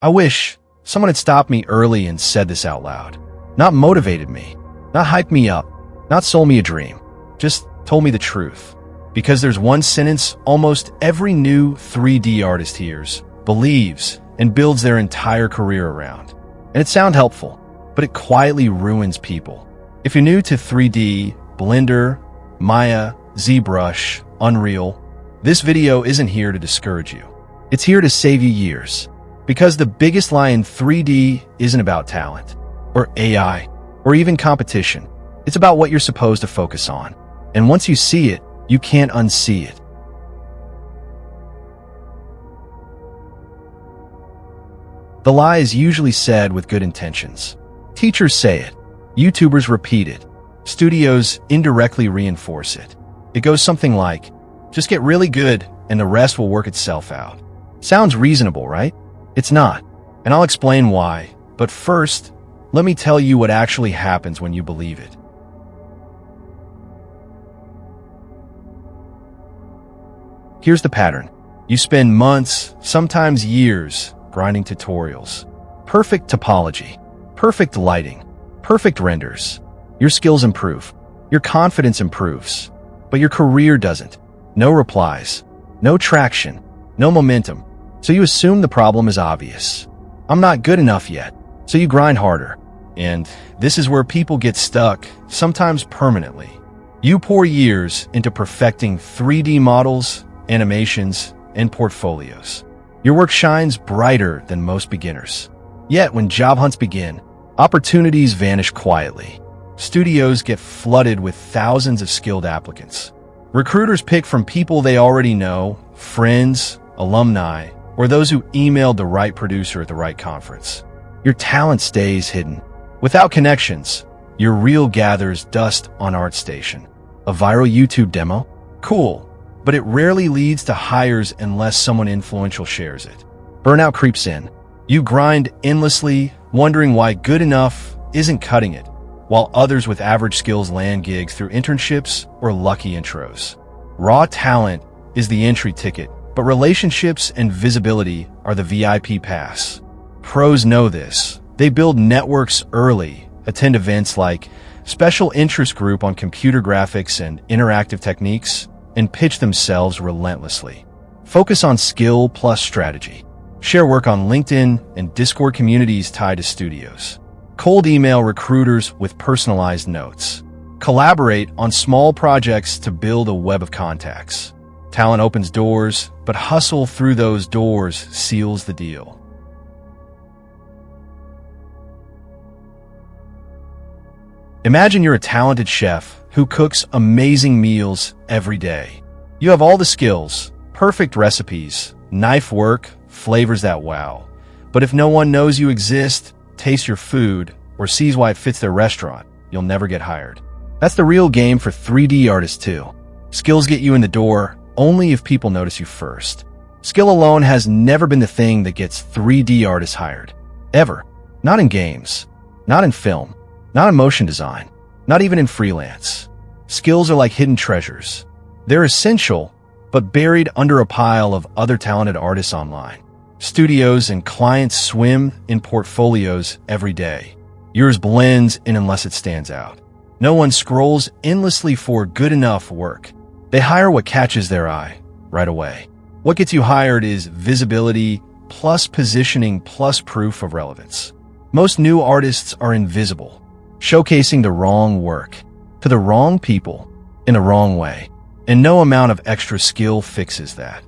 I wish someone had stopped me early and said this out loud. Not motivated me, not hyped me up, not sold me a dream, just told me the truth. Because there's one sentence almost every new 3D artist hears, believes, and builds their entire career around. And it sounds helpful, but it quietly ruins people. If you're new to 3D, Blender, Maya, ZBrush, Unreal, this video isn't here to discourage you. It's here to save you years. Because the biggest lie in 3D isn't about talent, or AI, or even competition. It's about what you're supposed to focus on. And once you see it, you can't unsee it. The lie is usually said with good intentions. Teachers say it. YouTubers repeat it. Studios indirectly reinforce it. It goes something like, just get really good and the rest will work itself out. Sounds reasonable, right? It's not. And I'll explain why. But first, let me tell you what actually happens when you believe it. Here's the pattern. You spend months, sometimes years, grinding tutorials. Perfect topology, perfect lighting, perfect renders. Your skills improve. Your confidence improves. But your career doesn't. No replies, no traction, no momentum. So you assume the problem is obvious. I'm not good enough yet. So you grind harder. And this is where people get stuck, sometimes permanently. You pour years into perfecting 3D models, animations, and portfolios. Your work shines brighter than most beginners. Yet when job hunts begin, opportunities vanish quietly. Studios get flooded with thousands of skilled applicants. Recruiters pick from people they already know, friends, alumni, or those who emailed the right producer at the right conference. Your talent stays hidden. Without connections, your reel gathers dust on ArtStation. A viral YouTube demo? Cool. But it rarely leads to hires unless someone influential shares it. Burnout creeps in. You grind endlessly, wondering why good enough isn't cutting it, while others with average skills land gigs through internships or lucky intros. Raw talent is the entry ticket, but relationships and visibility are the VIP pass. Pros know this. They build networks early, attend events like Special Interest Group on Computer Graphics and Interactive Techniques, and pitch themselves relentlessly. Focus on skill plus strategy. Share work on LinkedIn and Discord communities tied to studios. Cold email recruiters with personalized notes. Collaborate on small projects to build a web of contacts. Talent opens doors, but hustle through those doors seals the deal. Imagine you're a talented chef who cooks amazing meals every day. You have all the skills, perfect recipes, knife work, flavors that wow. But if no one knows you exist, tastes your food, or sees why it fits their restaurant, you'll never get hired. That's the real game for 3D artists too. Skills get you in the door only if people notice you first. Skill alone has never been the thing that gets 3D artists hired. Ever. Not in games. Not in film. Not in motion design. Not even in freelance. Skills are like hidden treasures. They're essential, but buried under a pile of other talented artists online. Studios and clients swim in portfolios every day. Yours blends in unless it stands out. No one scrolls endlessly for good enough work. They hire what catches their eye right away. What gets you hired is visibility plus positioning plus proof of relevance. Most new artists are invisible, showcasing the wrong work to the wrong people in the wrong way. And no amount of extra skill fixes that.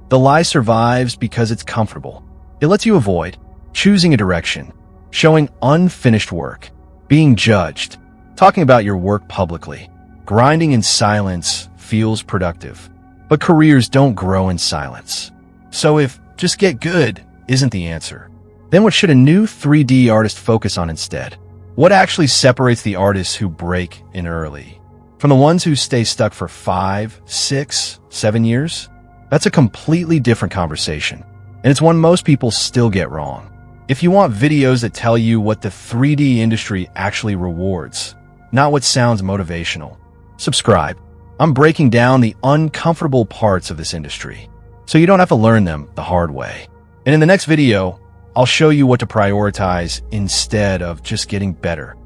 The lie survives because it's comfortable. It lets you avoid choosing a direction, showing unfinished work, being judged, talking about your work publicly. Grinding in silence feels productive, but careers don't grow in silence. So if just get good isn't the answer, then what should a new 3D artist focus on instead? What actually separates the artists who break in early from the ones who stay stuck for 5, 6, 7 years? That's a completely different conversation, and it's one most people still get wrong. If you want videos that tell you what the 3D industry actually rewards, not what sounds motivational, subscribe. I'm breaking down the uncomfortable parts of this industry, so you don't have to learn them the hard way. And in the next video, I'll show you what to prioritize instead of just getting better.